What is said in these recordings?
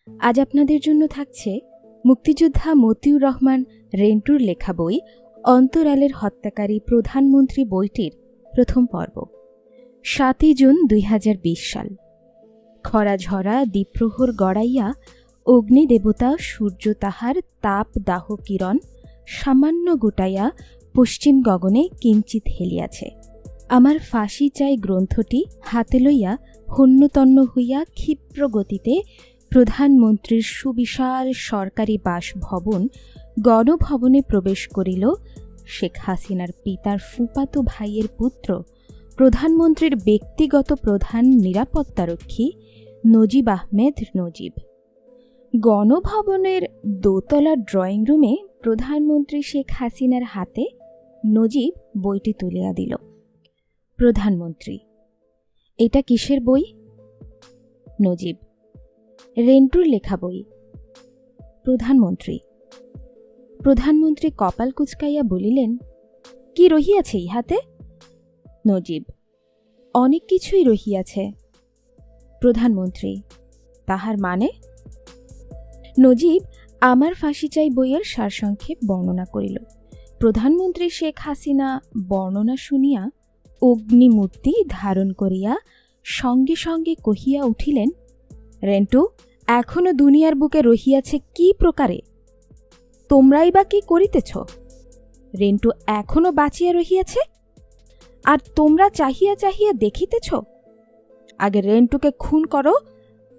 আজ আপনাদের জন্য থাকছে মুক্তিযোদ্ধা মতিউর রহমান রেন্টুর লেখা বই অন্তরালের হত্যাকারী প্রধানমন্ত্রী বইটির প্রথম পর্ব। ৭ জুন ২০২০ সাল। খরা ঝরা দ্বীপ্রহর গড়াইয়া অগ্নিদেবতা সূর্য তাহার তাপ দাহ কিরণ সামান্য গোটাইয়া পশ্চিম গগনে কিঞ্চিৎ হেলিয়াছে। আমার ফাঁসি চাই গ্রন্থটি হাতে লইয়া হন্যতন্য হইয়া ক্ষিপ্র গতিতে প্রধানমন্ত্রীর সুবিশাল সরকারি বাসভবন গণভবনে প্রবেশ করিল শেখ হাসিনার পিতার ফুফাতো ভাইয়ের পুত্র, প্রধানমন্ত্রীর ব্যক্তিগত প্রধান নিরাপত্তারক্ষী নজিব আহমেদ নজিব। গণভবনের দোতলার ড্রয়িং রুমে প্রধানমন্ত্রী শেখ হাসিনার হাতে নজিব বইটি তুলিয়া দিল। প্রধানমন্ত্রী: এটা কিসের বই? নজিব: রেন্টুর লেখা বই। প্রধানমন্ত্রী কপাল কুচকাইয়া বলিলেন, কি রহিয়াছে ইহাতে? নজিব: অনেক কিছুই রহিয়াছে। প্রধানমন্ত্রী: তাহার মানে? নজিব আমার ফাঁসি চাই বইয়ের সারসংক্ষেপ বর্ণনা করিল। প্রধানমন্ত্রী শেখ হাসিনা বর্ণনা শুনিয়া অগ্নিমূর্তি ধারণ করিয়া সঙ্গে সঙ্গে কহিয়া উঠিলেন, রেন্টু, এখনো দুনিয়ার বুকে রহিয়াছে কি প্রকারে? তোমরাই বা কি করিতেছ? রেন্টু এখনো বাঁচিয়া রহিয়াছে, আর তোমরা চাহিয়া চাহিয়া দেখিতেছ? আগে রেন্টুকে খুন করো,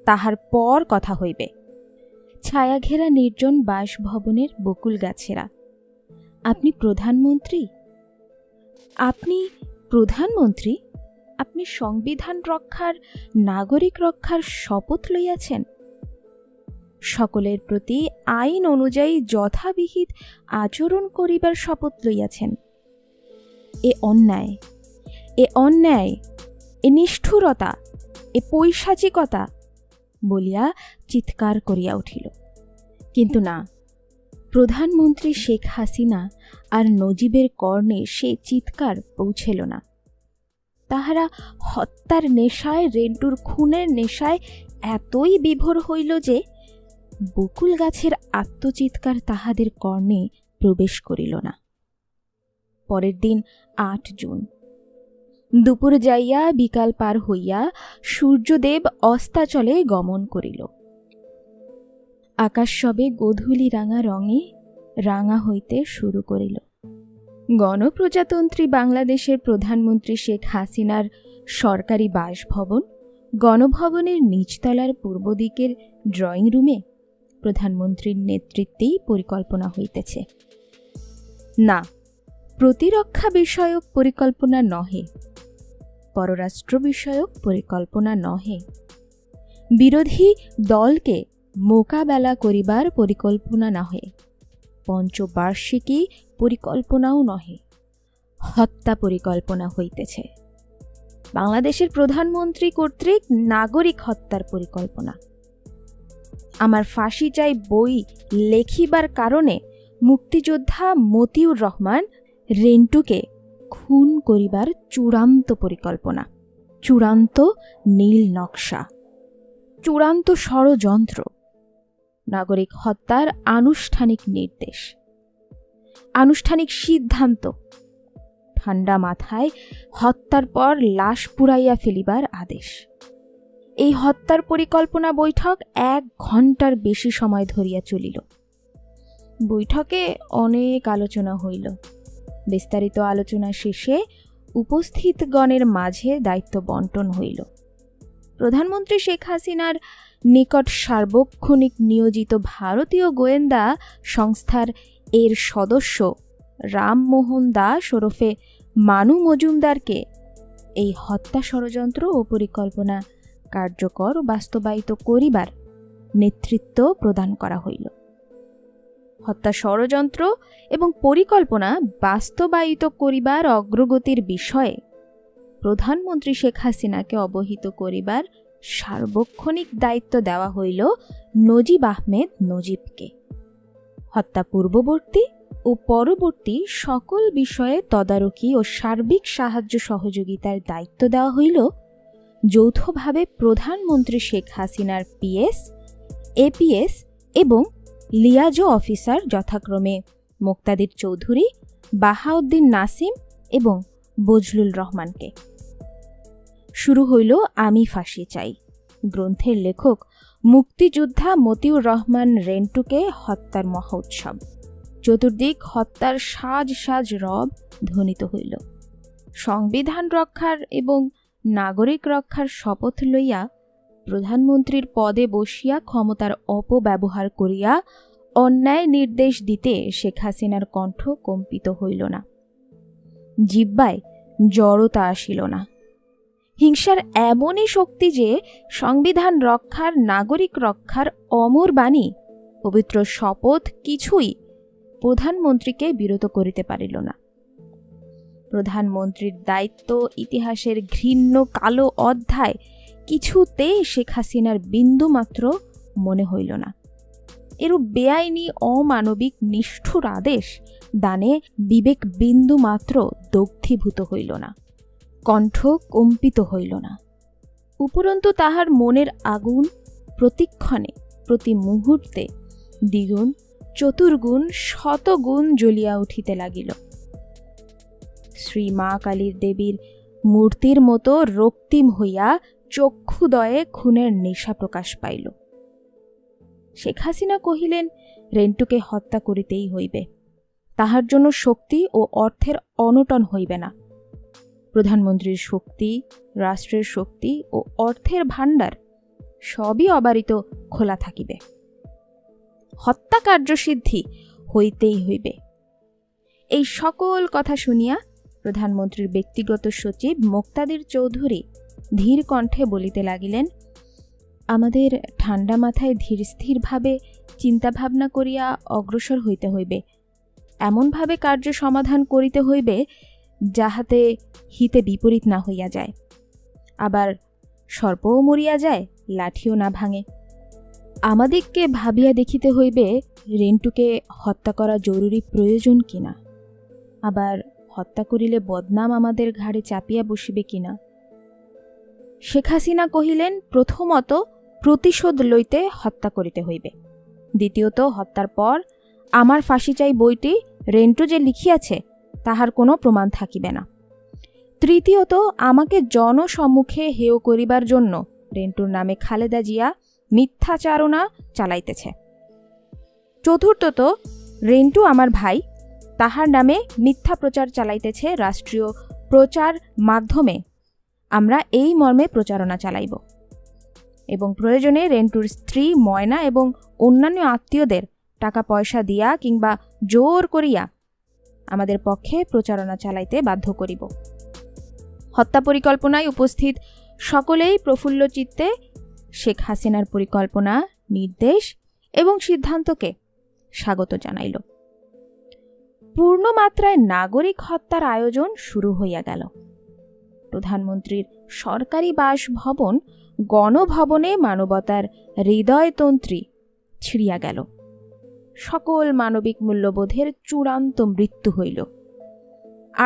তাহার পর কথা হইবে। ছায়াঘেরা নির্জন বাসভবনের বকুল গাছেরা। আপনি প্রধানমন্ত্রী? আপনি সংবিধান রক্ষার, নাগরিক রক্ষার শপথ লইয়াছেন। সকলের প্রতি আইন অনুযায়ী যথাবিহিত আচরণ করিবার শপথ লইয়াছেন। এ অন্যায়, এ নিষ্ঠুরতা, এ পৈশাচিকতা বলিয়া চিৎকার করিয়া উঠিল। কিন্তু না, প্রধানমন্ত্রী শেখ হাসিনা আর নজিবের কর্ণে সে চিৎকার পৌঁছিল না। তাহারা হত্যার নেশায়, রেন্টুর খুনের নেশায় এতই বিভোর হইল যে বকুল গাছের আত্মচিৎকার তাহাদের কর্ণে প্রবেশ করিল না। পরের দিন ৮ জুন দুপুর যাইয়া বিকাল পার হইয়া সূর্যদেব অস্তাচলে গমন করিল। আকাশ সবে গোধূলি রাঙা রঙে রাঙা হইতে শুরু করিল। গণপ্রজাতন্ত্রী বাংলাদেশের প্রধানমন্ত্রী শেখ হাসিনার সরকারি বাসভবন গণভবনের নিচতলার পূর্ব দিকের ড্রয়িং রুমে প্রধানমন্ত্রীর নেতৃত্বেই পরিকল্পনা হইতেছে। না, প্রতিরক্ষা বিষয়ক পরিকল্পনা নহে, পররাষ্ট্র বিষয়ক পরিকল্পনা নহে, বিরোধী দলকে মোকাবেলা করিবার পরিকল্পনা নহে, পঞ্চবার্ষিকী পরিকল্পনাও নহে, হত্যা পরিকল্পনা হইতেছে। বাংলাদেশের প্রধানমন্ত্রী কর্তৃক নাগরিক হত্যার পরিকল্পনা। আমার ফাঁসি চাই বই লেখিবার কারণে মুক্তিযোদ্ধা মতিউর রহমান রেন্টুকে খুন করিবার চূড়ান্ত পরিকল্পনা, চূড়ান্ত নীল নকশা, চূড়ান্ত ষড়যন্ত্র, নাগরিক হত্যার আনুষ্ঠানিক নির্দেশ, আনুষ্ঠানিক সিদ্ধান্ত, ঠান্ডা মাথায় হত্যার পর লাশ পুড়াইয়া ফেলিবার আদেশ। এই হত্যার পরিকল্পনা বৈঠক ১ ঘণ্টার বেশি সময় ধরিয়া চলিল। বৈঠকে অনেক আলোচনা হইল। বিস্তারিত আলোচনা শেষে উপস্থিতগণের মাঝে দায়িত্ব বন্টন হইল। প্রধানমন্ত্রী শেখ হাসিনার নিকট সার্বক্ষণিক নিয়োজিত ভারতীয় গোয়েন্দা সংস্থার এর সদস্য রামমোহন দাস ওরফে মানু মজুমদারকে এই হত্যা ষড়যন্ত্র ও পরিকল্পনা কার্যকর ও বাস্তবায়িত করিবার নেতৃত্ব প্রদান করা হইল। হত্যা ষড়যন্ত্র এবং পরিকল্পনা বাস্তবায়িত করিবার অগ্রগতির বিষয়ে প্রধানমন্ত্রী শেখ হাসিনাকে অবহিত করিবার সার্বক্ষণিক দায়িত্ব দেওয়া হইল নজিব আহমেদ নজিবকে। হত্যা পূর্ববর্তী ও পরবর্তী সকল বিষয়ে তদারকি ও সার্বিক সাহায্য সহযোগিতার দায়িত্ব দেওয়া হইল যৌথভাবে প্রধানমন্ত্রী শেখ হাসিনার পিএস এপিএস এবং লিয়াজো অফিসার যথাক্রমে মোক্তাদির চৌধুরী, বাহাউদ্দিন নাসিম এবং বজলুল রহমানকে। শুরু হইল আমি ফাঁসি চাই গ্রন্থের লেখক মুক্তিযোদ্ধা মতিউর রহমান রেন্টুকে হত্যার মহোৎসব। চতুর্দিক হত্যার সাজ সাজ রব ধ্বনিত হইল। সংবিধান রক্ষার এবং নাগরিক রক্ষার শপথ লইয়া প্রধানমন্ত্রীর পদে বসিয়া ক্ষমতার অপব্যবহার করিয়া অন্যায় নির্দেশ দিতে শেখ হাসিনার কণ্ঠ কম্পিত হইল না, জিহ্বায় জড়তা আসিল না। হিংসার এমনই শক্তি যে সংবিধান রক্ষার, নাগরিক রক্ষার অমর বাণী, পবিত্র শপথ কিছুই প্রধানমন্ত্রীকে বিরত করিতে পারিল না। প্রধানমন্ত্রীর দায়িত্ব ইতিহাসের ঘৃণ্য কালো অধ্যায় কিছুতেই শেখ হাসিনার বিন্দুমাত্র মনে হইল না। এরূপ বেআইনি, অমানবিক, নিষ্ঠুর আদেশ দানে বিবেক বিন্দুমাত্র দগ্ধীভূত হইল না, কণ্ঠ কম্পিত হইল না। উপরন্তু তাহার মনের আগুন প্রতিক্ষণে, প্রতি মুহূর্তে দ্বিগুণ, চতুর্গুণ, শতগুণ জ্বলিয়া উঠিতে লাগিল। শ্রী মা কালীর দেবীর মূর্তির মতো রক্তিম হইয়া চক্ষুদয়ে খুনের নেশা প্রকাশ পাইল। শেখ হাসিনা কহিলেন, রেন্টুকে হত্যা করিতেই হইবে, তাহার জন্য শক্তি ও অর্থের অনটন হইবে না। প্রধানমন্ত্রীর শক্তি, রাষ্ট্রের শক্তি ও অর্থের ভাণ্ডার সবই অবারিত খোলা থাকিবে। হত্যা কার্যসিদ্ধি হইতেই হইবে। এই সকল কথা শুনিয়া প্রধানমন্ত্রীর ব্যক্তিগত সচিব মোক্তাদির চৌধুরী ধীর কণ্ঠে বলিতে লাগিলেন, আমাদের ঠান্ডা মাথায় ধীর স্থিরভাবে চিন্তাভাবনা করিয়া অগ্রসর হইতে হইবে, এমনভাবে কার্য সমাধান করিতে হইবে যাহাতে হিতে বিপরীত না হইয়া যায়, আবার সর্পও মরিয়া যায়, লাঠিও না ভাঙে। আমাদিগকে ভাবিয়া দেখিতে হইবে রেন্টুকে হত্যা করা জরুরি প্রয়োজন কিনা, আবার হত্যা করিলে বদনাম আমাদের ঘাড়ে চাপিয়া বসিবে কিনা। শেখ হাসিনা কহিলেন, প্রথমত প্রতিশোধ লইতে হত্যা করিতে হইবে, দ্বিতীয়ত হত্যার পর আমার ফাঁসি চাই বইটি রেন্টু যে লিখিয়াছে তাহার কোনো প্রমাণ থাকিবে না, তৃতীয়ত আমাকে জনসম্মুখে হেয় করিবার জন্য রেন্টুর নামে খালেদা জিয়া মিথ্যাচারণা চালাইতেছে, চতুর্থত রেন্টু আমার ভাই, তাহার নামে মিথ্যা প্রচার চালাইতেছে রাষ্ট্রীয় প্রচার মাধ্যমে, আমরা এই মর্মে প্রচারণা চালাইব এবং প্রয়োজনে রেন্টুর স্ত্রী ময়না এবং অন্যান্য আত্মীয়দের টাকা পয়সা দিয়া কিংবা জোর করিয়া আমাদের পক্ষে প্রচারণা চালাইতে বাধ্য করিব। হত্যা পরিকল্পনায় উপস্থিত সকলেই প্রফুল্ল চিত্তে শেখ হাসিনার পরিকল্পনা, নির্দেশ এবং সিদ্ধান্তকে স্বাগত জানাইল। পূর্ণমাত্রায় নাগরিক হত্যার আয়োজন শুরু হইয়া গেল। প্রধানমন্ত্রীর সরকারি বাসভবন গণভবনে মানবতার হৃদয়তন্ত্রী ছিড়িয়া গেল। সকল মানবিক মূল্যবোধের চূড়ান্ত মৃত্যু হইল।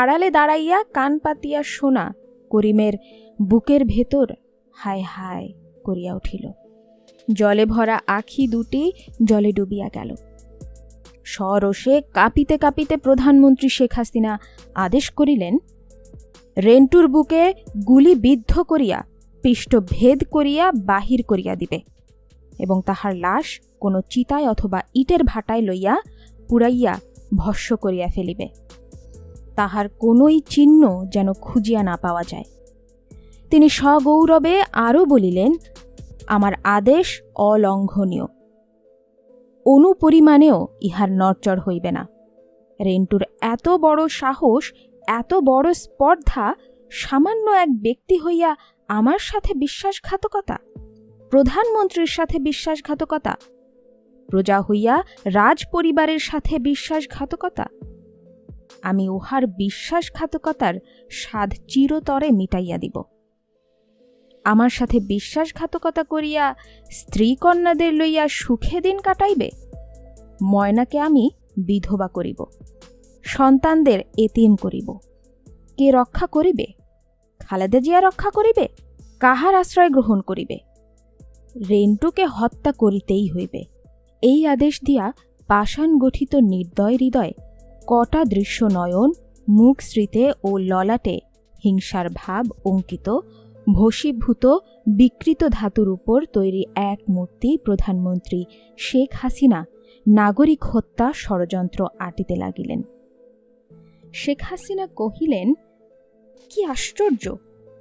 আড়ালে দাঁড়াইয়া কান পাতিয়া শোনা করিমের বুকের ভেতর হায় হায় করিয়া উঠিল। জলে ভরা আখি দুটি জলে ডুবিয়া গেল। সরোষে কাঁপিতে কাঁপিতে প্রধানমন্ত্রী শেখ হাসিনা আদেশ করিলেন, রেন্টুর বুকে গুলি বিদ্ধ করিয়া পিষ্ট ভেদ করিয়া বাহির করিয়া দিবে এবং তাহার লাশ কোনো চিতায় অথবা ইটের ভাটায় লইয়া পুড়াইয়া ভস্ম করিয়া ফেলিবে, তাহার কোনোই চিহ্ন যেন খুঁজিয়া না পাওয়া যায়। তিনি সগৌরবে আরও বলিলেন, আমার আদেশ অলঙ্ঘনীয়, অনুপরিমাণেও ইহার নড়চড় হইবে না। রেন্টুর এত বড় সাহস, এত বড় স্পর্ধা, সামান্য এক ব্যক্তি হইয়া আমার সাথে বিশ্বাসঘাতকতা, প্রধানমন্ত্রীর সাথে বিশ্বাসঘাতকতা, প্রজা হইয়া রাজ পরিবারের সাথে বিশ্বাসঘাতকতা। আমি উহার বিশ্বাসঘাতকতার স্বাদ চিরতরে মিটাইয়া দিব। আমার সাথে বিশ্বাসঘাতকতা করিয়া স্ত্রী কন্যাদের লইয়া সুখে দিন কাটাইবে। ময়নাকে আমি বিধবা করিব, সন্তানদের এতিম করিব। কে রক্ষা করিবে? খালেদা জিয়া রক্ষা করিবে? কাহার আশ্রয় গ্রহণ করিবে? রেন্টুকে হত্যা করিতেই হইবে। এই আদেশ দিয়া পাষাণ গঠিত নির্দয় হৃদয় কটা দৃশ্য নয়ন, মুখ স্মৃতে ও ললাটে হিংসার ভাব অঙ্কিত ভস্মীভূত বিকৃত ধাতুর উপর তৈরি এক মূর্তি প্রধানমন্ত্রী শেখ হাসিনা নাগরিক হত্যা ষড়যন্ত্র আটিতে লাগিলেন। শেখ হাসিনা কহিলেন, কি আশ্চর্য!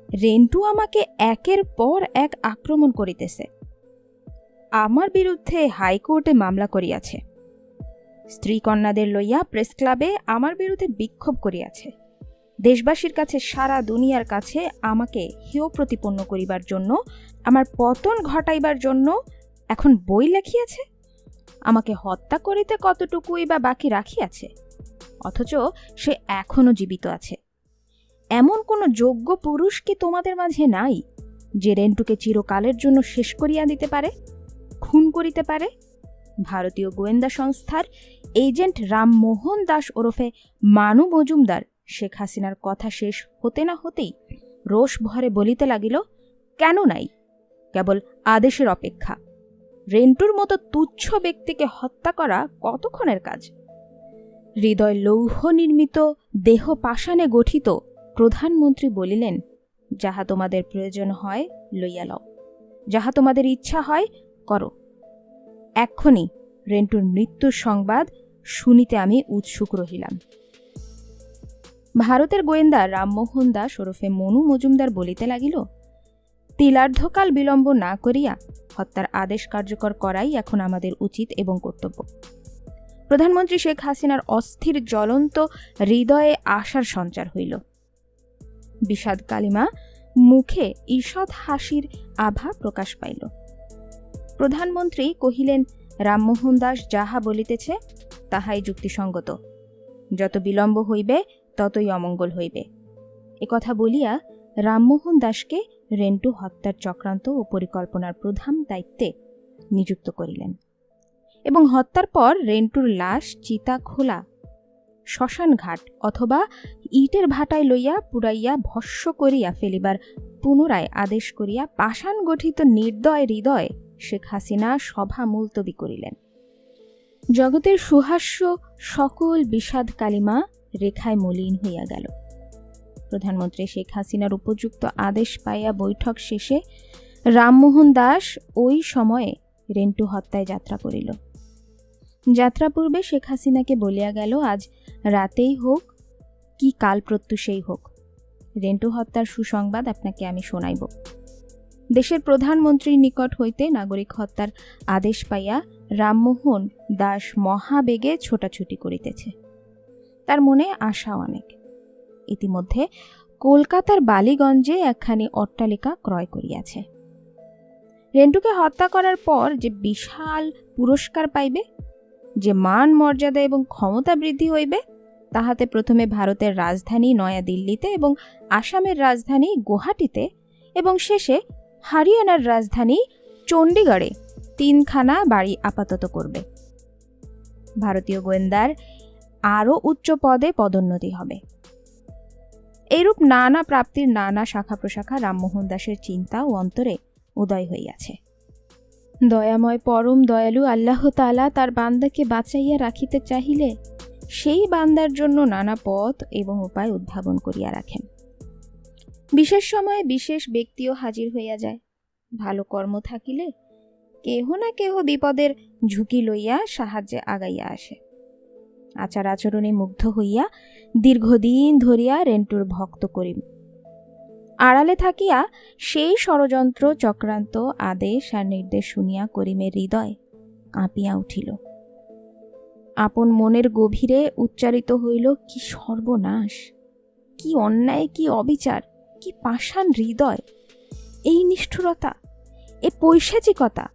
রেন্টু আমাকে একের পর এক আক্রমণ করিতেছে। আমার বিরুদ্ধে হাইকোর্টে মামলা করিয়াছে, স্ত্রী কন্যাদের লইয়া প্রেস ক্লাবে আমার বিরুদ্ধে বিক্ষোভ করিয়াছে, দেশবাসীর কাছে সারা দুনিয়ার কাছে আমাকে হেয় প্রতিপন্ন করিবার জন্য, আমার পতন ঘটাইবার জন্য এখন বই লেখিয়াছে। আমাকে হত্যা করিতে কতটুকুই বা বাকি রাখিয়াছে, অথচ সে এখনো জীবিত আছে। এমন কোন যোগ্য পুরুষ কি তোমাদের মাঝে নাই যে রেন্টুকে চিরকালের জন্য শেষ করিয়া দিতে পারে, খুন করিতে পারে? ভারতীয় গোয়েন্দা সংস্থার এজেন্ট রামমোহন দাস ওরফে মানু মজুমদার শেখ হাসিনার কথা শেষ হতে না হতেই রোষ ভরে বলিতে লাগিল, কেন নাই? কেবল আদেশের অপেক্ষা। রেন্টুর মতো তুচ্ছ ব্যক্তিকে হত্যা করা কতক্ষণের কাজ? হৃদয় লৌহ নির্মিত, দেহ পাষাণে গঠিত প্রধানমন্ত্রী বলিলেন, যাহা তোমাদের প্রয়োজন হয় লইয়া লও, যাহা তোমাদের ইচ্ছা হয় করো। এক্ষুনি রেন্টুর মৃত্যুর সংবাদ শুনিতে আমি উৎসুক রহিলাম। ভারতের গোয়েন্দা রামমোহন দাস ওরফে মনু মজুমদার বলিতে লাগিল, তিলার্ধকাল বিলম্ব না করিয়া হত্যার আদেশ কার্যকর করাই এখন আমাদের উচিত এবং কর্তব্য। প্রধানমন্ত্রী শেখ হাসিনার অস্থির জ্বলন্ত হৃদয়ে আশার সঞ্চার হইল। বিষাদ কালিমা মুখে ঈষৎ হাসির আভা প্রকাশ পাইল। প্রধানমন্ত্রী কহিলেন, রামমোহন দাস যাহা বলিতেছে তাহাই যুক্তিসঙ্গত। যত বিলম্ব হইবে ততই অমঙ্গল হইবে। একথা বলিয়া রামমোহন দাসকে রেন্টু হত্যার চক্রান্ত ও পরিকল্পনার প্রধান দায়িত্বে নিযুক্ত করিলেন এবং হত্যার পর রেন্টুর লাশ চিতা খোলা শ্মশান ঘাট অথবা ইটের ভাটায় লইয়া পুড়াইয়া ভস্ম করিয়া ফেলিবার পুনরায় আদেশ করিয়া পাষাণ গঠিত নির্দয় হৃদয় শেখ হাসিনা সভা মুলতবি করিলেন। জগতের সুহাস্য সকল বিষাদ কালিমা রেখায় মলিন হইয়া গেল। প্রধানমন্ত্রী শেখ হাসিনার উপযুক্ত আদেশ পাইয়া বৈঠক শেষে রামমোহন দাস ওই সময়ে রেন্টু হত্যায় যাত্রা করিল। যাত্রা পূর্বে শেখ হাসিনাকে বলিয়া গেল, আজ রাতেই হোক কি কাল প্রত্যুষেই হোক রেন্টু হত্যার সুসংবাদ আপনাকে আমি শোনাইব। দেশের প্রধানমন্ত্রীর নিকট হইতে নাগরিক হত্যার আদেশ পাইয়া রামমোহন দাস মহাবেগে ছোটাছুটি করিতেছে। তার মনে আশা অনেক। ইতিমধ্যে কলকাতার বালিগঞ্জে একখানি অট্টালিকা ক্রয় করিয়াছে। রেন্টুকে হত্যা করার পর যে বিশাল পুরস্কার পাইবে, যে মান মর্যাদা এবং ক্ষমতা বৃদ্ধি হইবে, তাহাতে প্রথমে ভারতের রাজধানী নয়াদিল্লিতে এবং আসামের রাজধানী গুয়াহাটিতে এবং শেষে হরিয়ানার রাজধানী চণ্ডীগড়ে 3খানা বাড়ি আপাতত করবে। ভারতীয় গোয়েন্দার আরও উচ্চ পদে পদোন্নতি হবে। এইরূপ নানা প্রাপ্তির নানা শাখা প্রশাখা রামমোহন দাসের চিন্তা ও অন্তরে উদয় হইয়াছে। দয়াময় পরম দয়ালু আল্লাহ তাআলা তার বান্দাকে বাঁচাইয়া রাখিতে চাহিলে সেই বান্দার জন্য নানা পথ এবং উপায় উদ্ভাবন করিয়া রাখেন। বিশেষ সময়ে বিশেষ ব্যক্তিও হাজির হইয়া যায়। ভালো কর্ম থাকিলে কেহ না কেহ বিপদের ঝুঁকি লইয়া সাহায্যে আগাইয়া আসে। আচার আচরণে মুগ্ধ হইয়া দীর্ঘদিন ধরিয়া রেন্টুর ভক্ত করিম আড়ালে থাকিয়া সেই ষড়যন্ত্র চক্রান্ত আদেশ আর নির্দেশ শুনিয়া করিমের হৃদয় কাঁপিয়া উঠিল। আপন মনের গভীরে উচ্চারিত হইল, কি সর্বনাশ, কি অন্যায়, কি অবিচার, কি পাষাণ হৃদয়, এই নিষ্ঠুরতা, এ পৈশাচিকতা।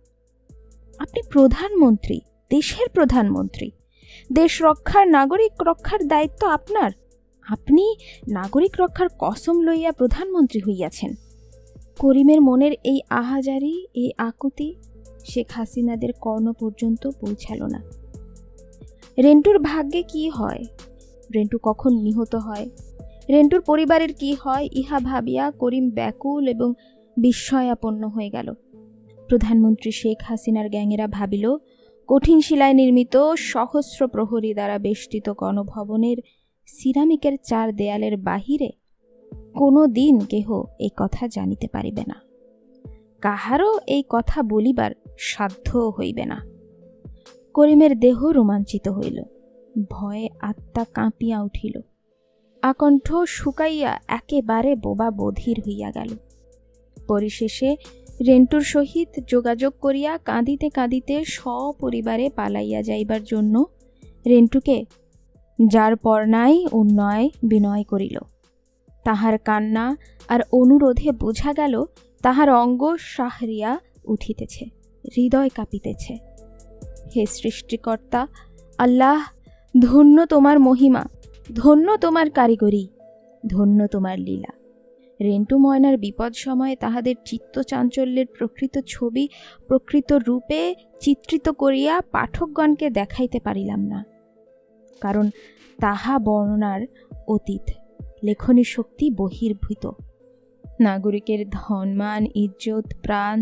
আপনি প্রধানমন্ত্রী, দেশের প্রধানমন্ত্রী, দেশ রক্ষার, নাগরিক রক্ষার দায়িত্ব আপনার। আপনি নাগরিক রক্ষার কসম লইয়া প্রধানমন্ত্রী হইয়াছেন। করিমের মনের এই আহাজারি, এই আকুতি শেখ হাসিনাদের কর্ণ পর্যন্ত পৌঁছাল না। রেন্টুর ভাগ্যে কি হয়, রেন্টু কখন নিহত হয়, রেন্টুর পরিবারের কি হয়, ইহা ভাবিয়া করিম ব্যাকুল এবং বিস্ময়াপন্ন হয়ে গেল। প্রধানমন্ত্রী শেখ হাসিনার গ্যাংয়েরা ভাবিল কঠিন শিলায় নির্মিত সহস্র প্রহরী দ্বারা বেষ্টিত গণভবনের সিরামিকের 4 দেয়ালের বাহিরে কোনো দিন কেহ এই কথা জানিতে পারিবে না, কাহারও এই কথা বলিবার সাধ্য হইবে না। করিমের দেহ রোমাঞ্চিত হইল, ভয়ে আত্মা কাঁপিয়া উঠিল, আকণ্ঠ শুকাইয়া একেবারে বোবা বধির হইয়া গেল। পরিশেষে রেন্টুর সহিত যোগাযোগ করিয়া কাঁদিতে কাঁদিতে সপরিবারে পালাইয়া যাইবার জন্য রেন্টুকে যার পর্ণায় উন্নয় বিনয় করিল। তাহার কান্না আর অনুরোধে বোঝা গেল তাহার অঙ্গ শাহরিয়া উঠিতেছে, হৃদয় কাঁপিতেছে। হে সৃষ্টিকর্তা আল্লাহ, ধন্য তোমার মহিমা, ধন্য তোমার কারিগরি, ধন্য তোমার লীলা। রেন্টু ময়নার বিপদ সময়ে তাহাদের চিত্ত চাঞ্চল্যের প্রকৃত ছবি প্রকৃত রূপে চিত্রিত করিয়া পাঠকগণকে দেখাইতে পারিলাম না, কারণ তাহা বর্ণনার অতীত, লেখনী শক্তি বহির্ভূত। নাগরিকের ধনমান ইজ্জত প্রাণ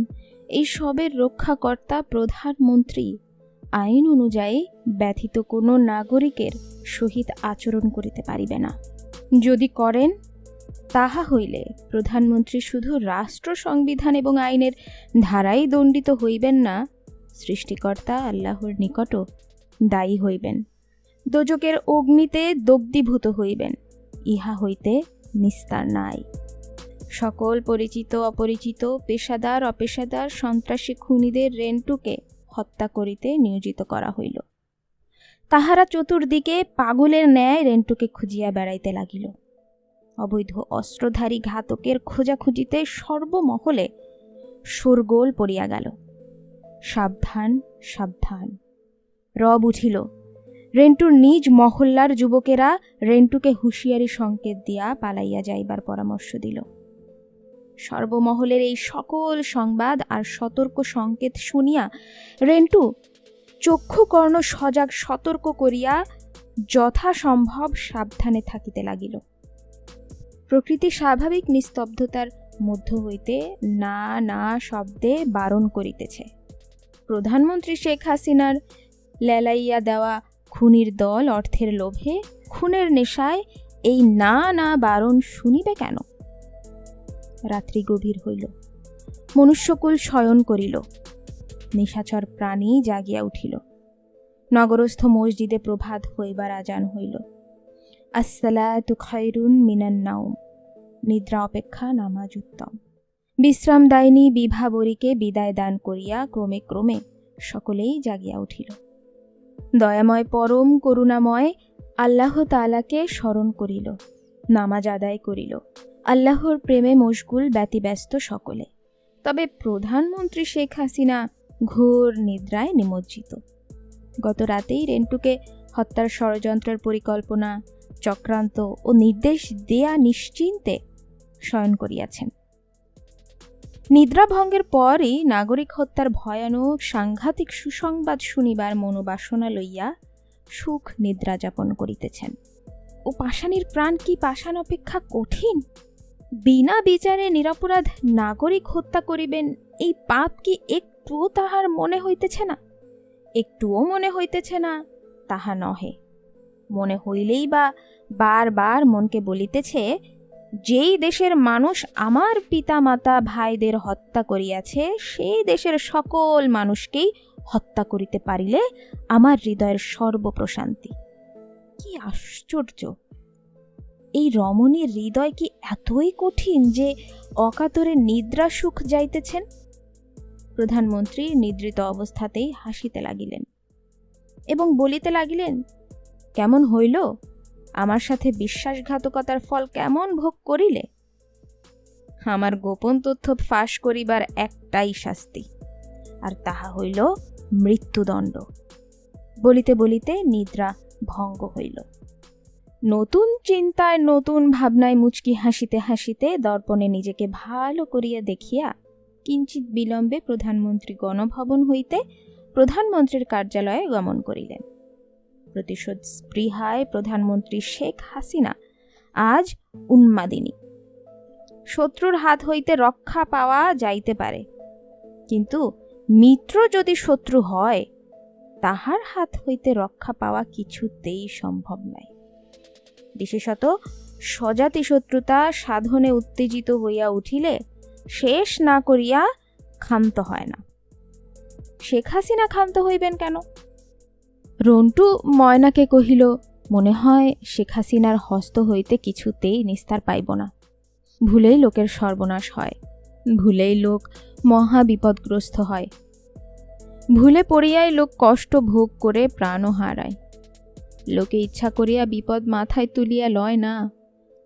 এই সবের রক্ষাকর্তা প্রধানমন্ত্রী আইন অনুযায়ী ব্যথিত কোনো নাগরিকের সহিত আচরণ করিতে পারিবে না। যদি করেন তাহা হইলে প্রধানমন্ত্রী শুধু রাষ্ট্র সংবিধান এবং আইনের ধারাই দণ্ডিত হইবেন না, সৃষ্টিকর্তা আল্লাহর নিকটও দায়ী হইবেন, দোজকের অগ্নিতে দগ্ধীভূত হইবেন, ইহা হইতে নিস্তার নাই। সকল পরিচিত অপরিচিত পেশাদার অপেশাদার সন্ত্রাসী খুনিদের রেন্টুকে হত্যা করিতে নিয়োজিত করা হইল। তাহারা চতুর্দিকে পাগলের ন্যায় রেন্টুকে খুঁজিয়া বেড়াইতে লাগিল। অবৈধ অস্ত্রধারী ঘাতকের খোঁজাখুঁজিতে সর্বমহলে শোরগোল পড়িয়া গেল। সাবধান সাবধান রব উঠিল। রেন্টুর নিজ মহল্লার যুবকেরা রেন্টুকে হুঁশিয়ারি সংকেত দিয়া পালাইয়া যাইবার পরামর্শ দিল। সর্বমহলের এই সকল সংবাদ আর সতর্ক সংকেত শুনিয়া রেন্টু চক্ষু কর্ণ সজাগ সতর্ক করিয়া যথাসম্ভব সাবধানে থাকিতে লাগিল। প্রকৃতি স্বাভাবিক নিস্তব্ধতার মধ্য হইতে না না শব্দে বারণ করিতেছে। প্রধানমন্ত্রী শেখ হাসিনার লেলাইয়া দেওয়া খুনির দল অর্থের লোভে খুনের নেশায় এই না না বারণ শুনিবে কেন? রাত্রি গভীর হইল, মনুষ্যকুল শয়ন করিল, নিশাচর প্রাণী জাগিয়া উঠিল। নগরস্থ মসজিদে প্রভাত হইবার আজান হইল। আসসালাতু খায়রুন মিনান নাওম, নিদ্রা অপেক্ষা নামাজ উত্তম। বিশ্রামদায়িনী বিভাবরীকে বিদায় দান করিয়া ক্রমে ক্রমে সকলেই জাগিয়া উঠিল। দয়াময় পরম করুণাময় আল্লাহ তাআলাকে স্মরণ করিল, নামাজ আদায় করিল। আল্লাহর প্রেমে মশগুল ব্যতিব্যস্ত সকলে। তবে প্রধানমন্ত্রী শেখ হাসিনা ঘোর নিদ্রায় নিমজ্জিত। গত রাতেই রেন্টুকে হত্যার ষড়যন্ত্রের পরিকল্পনা চক্রান্ত ও নির্দেশ দেয়া নিশ্চিন্তে শয়ন করিয়াছেন। নিদ্রাভঙ্গের পরই নাগরিক হত্যার ভয়ানক সাংঘাতিক সুসংবাদ শুনিবার মনোবাসনা লইয়া সুখ নিদ্রা যাপন করিতেছেন। ও পাষাণীর প্রাণ কি পাষাণ অপেক্ষা কঠিন? বিনা বিচারে নিরপরাধ নাগরিক হত্যা করিবেন, এই পাপ কি একটুও তাহার মনে হইতেছে না? একটুও মনে হইতেছে না তাহা নহে, মনে হইলেই বা বারবার মনকে বলিতেছে, যেই দেশের মানুষ আমার পিতা মাতা ভাইদের হত্যা করিয়াছে সেই দেশের সকল মানুষকেই হত্যা করিতে পারিলে আমার হৃদয়ের সর্বপ্রশান্তি। কি আশ্চর্য! এই রমণীর হৃদয় কি এতই কঠিন যে অকাতরে নিদ্রা সুখ যাইতেছেন? প্রধানমন্ত্রী নিদ্রিত অবস্থাতেই হাসিতে লাগিলেন এবং বলিতে লাগিলেন, কেমন হইল আমার সাথে বিশ্বাসঘাতকতার ফল কেমন ভোগ করিলে? আমার গোপন তথ্য ফাঁস করিবার একটাই শাস্তি, আর তাহা হইল মৃত্যুদণ্ড। বলিতে বলিতে নিদ্রা ভঙ্গ হইল। নতুন চিন্তায় নতুন ভাবনায় মুচকি হাসিতে হাসিতে দর্পণে নিজেকে ভালো করিয়া দেখিয়া কিঞ্চিত বিলম্বে প্রধানমন্ত্রী গণভবন হইতে প্রধানমন্ত্রীর কার্যালয়ে গমন করিলেন। প্রতিশোধ স্পৃহায় প্রধানমন্ত্রী শেখ হাসিনা আজ উন্মাদিনী। শত্রুর হাত হইতে রক্ষা পাওয়া যাইতে পারে, কিন্তু মিত্র যদি শত্রু হয়, তাহার হাত হইতে রক্ষা পাওয়া কিছুতেই সম্ভব নয়। বিশেষত স্বজাতি শত্রুতা সাধনে উত্তেজিত হইয়া উঠিলে শেষ না করিয়া ক্ষান্ত হয় না। শেখ হাসিনা ক্ষান্ত হইবেন কেন? রন্টু ময়নাকে কহিল, মনে হয় শেখ হাসিনার হস্ত হইতে কিছুতেই নিস্তার পাইব না। ভুলেই লোকের সর্বনাশ হয়, ভুলেই লোক মহা বিপদগ্রস্ত হয়, ভুলে পড়িয়াই লোক কষ্ট ভোগ করে প্রাণও হারায়। লোকে ইচ্ছা করিয়া বিপদ মাথায় তুলিয়া লয় না,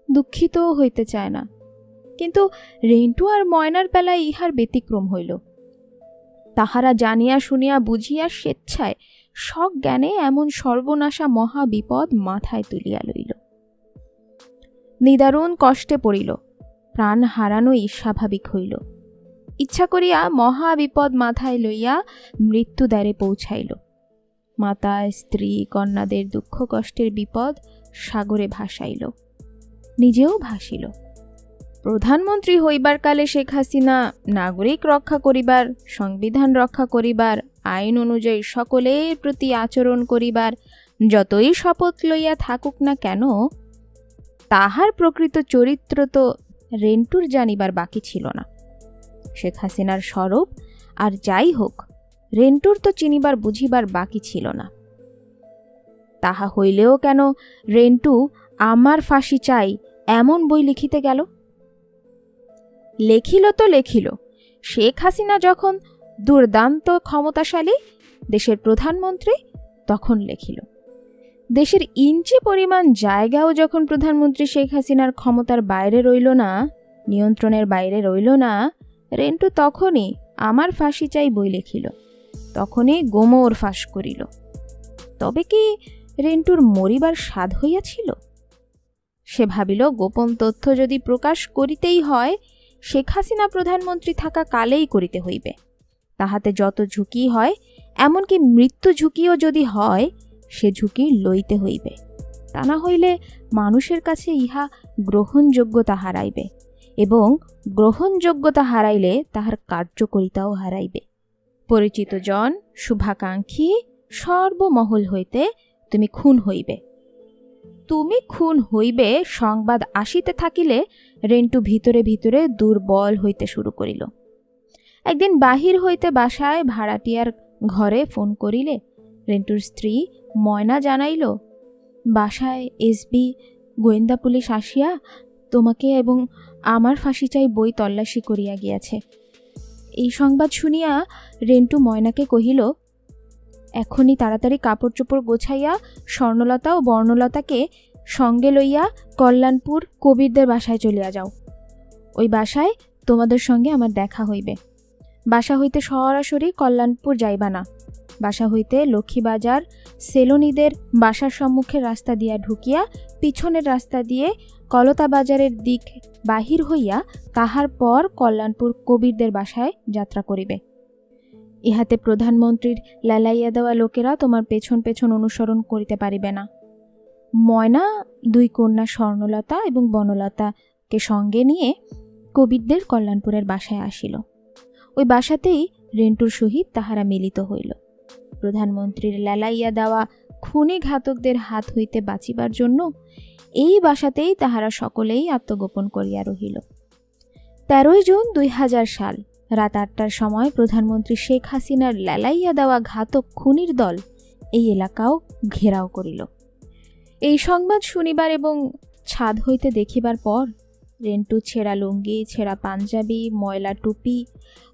দুঃখিতও হইতে চায় না। কিন্তু রেন্টু আর ময়নার বেলায় ইহার ব্যতিক্রম হইল। তাহারা জানিয়া শুনিয়া বুঝিয়া স্বেচ্ছায় সজ্ঞানে এমন সর্বনাশা মহা বিপদ মাথায় তুলিয়া লইল। নিদারুণ কষ্টে পড়িল, প্রাণ হারানোই স্বাভাবিক হইল। ইচ্ছা করিয়া মহা বিপদ মাথায় লইয়া মৃত্যুদ্বারে পৌঁছাইল। মাতা, স্ত্রী, কন্যাদের দুঃখ কষ্টের বিপদ সাগরে ভাসাইল, নিজেও ভাসিল। প্রধানমন্ত্রী হইবার কালে শেখ হাসিনা নাগরিক রক্ষা করিবার, সংবিধান রক্ষা করিবার, আইন অনুযায়ী সকলের প্রতি আচরণ করিবার যতই শপথ লইয়া থাকুক না কেন, তাহার প্রকৃত চরিত্র তো রেন্টুর জানিবার বাকি ছিল না। শেখ হাসিনার স্বরূপ আর যাই হোক, রেন্টুর তো চিনিবার বুঝিবার বাকি ছিল না। তাহা হইলেও কেন রেন্টু আমার ফাঁসি চাই এমন বই লিখিতে গেল? লেখিল তো লেখিল, শেখ হাসিনা যখন দুর্দান্ত ক্ষমতাশালী দেশের প্রধানমন্ত্রী তখন লেখিল। দেশের ইঞ্চি পরিমাণ জায়গাও যখন প্রধানমন্ত্রী শেখ হাসিনার ক্ষমতার বাইরে রইল না, নিয়ন্ত্রণের বাইরে রইল না, রেন্টু তখনই আমার ফাঁসি চাই বই লেখিল, তখনই গোমর ফাঁস করিল। তবে কি রেন্টুর মরিবার স্বাদ হইয়াছিল? সে ভাবিল, গোপন তথ্য যদি প্রকাশ করিতেই হয়, শেখ হাসিনা প্রধানমন্ত্রী থাকা কালেই করিতে হইবে। তাহাতে যত ঝুঁকি হয়, এমনকি মৃত্যু ঝুঁকিও যদি হয়, সে ঝুঁকি লইতে হইবে। তা না হইলে মানুষের কাছে ইহা গ্রহণযোগ্যতা হারাইবে, এবং গ্রহণযোগ্যতা হারাইলে তাহার কার্যকরিতাও হারাইবে। পরিচিত জন, শুভাকাঙ্ক্ষী, সর্বমহল হইতে তুমি খুন হইবে। তুমি খুন হইবে সংবাদ আসিতে থাকিলে রেন্টু ভিতরে ভিতরে দুর্বল হইতে শুরু করিল। একদিন বাহির হইতে বাসায় ভাড়াটিয়ার ঘরে ফোন করিলে রেন্টুর স্ত্রী ময়না জানাইল, বাসায় এসবি গোয়েন্দা পুলিশ আসিয়া তোমাকে এবং আমার ফাঁসি চাই বই তল্লাশি করিয়া গিয়াছে। এই সংবাদ শুনিয়া রেন্টু ময়নাকে কহিল, এখনই তাড়াতাড়ি কাপড় চোপড় গোছাইয়া স্বর্ণলতা ও বর্ণলতাকে সঙ্গে লইয়া কল্যাণপুর কবিরদের বাসায় চলিয়া যাও। ওই বাসায় তোমাদের সঙ্গে আমার দেখা হইবে। বাসা হইতে সরাসরি কল্যাণপুর যাইবা না, বাসা হইতে লক্ষ্মীবাজার সেলুনিদের বাসার সম্মুখের রাস্তা দিয়া ঢুকিয়া পিছনের রাস্তা দিয়ে কলতা বাজারের দিক বাহির হইয়া তাহার পর কল্যাণপুর কবিরদের বাসায় যাত্রা করিবে। ইহাতে প্রধানমন্ত্রীর লালাইয়া দেওয়া লোকেরা তোমার পেছন পেছন অনুসরণ করিতে পারিবে না। ময়না দুই কন্যা স্বর্ণলতা এবং বনলতাকে সঙ্গে নিয়ে কবিরদের কল্যাণপুরের বাসায় আসিল। ওই বাসাতেই রেন্টুর সহিত তাহারা মিলিত হইল। প্রধানমন্ত্রীর লালাইয়া দেওয়া খুনি ঘাতকদের হাত হইতে বাঁচিবার জন্য এই বাসাতেই তাহারা সকলেই আত্মগোপন করিয়া রহিল। 13 জুন 2000 সাল রাত 8টার সময় প্রধানমন্ত্রী শেখ হাসিনার লালাইয়া দেওয়া ঘাতক খুনির দল এই এলাকাও ঘেরাও করিল। এই সংবাদ শুনিবার এবং ছাদ হইতে দেখিবার পর রেন্টু ছেঁড়া লুঙ্গি, ছেঁড়া পাঞ্জাবি, ময়লা টুপি,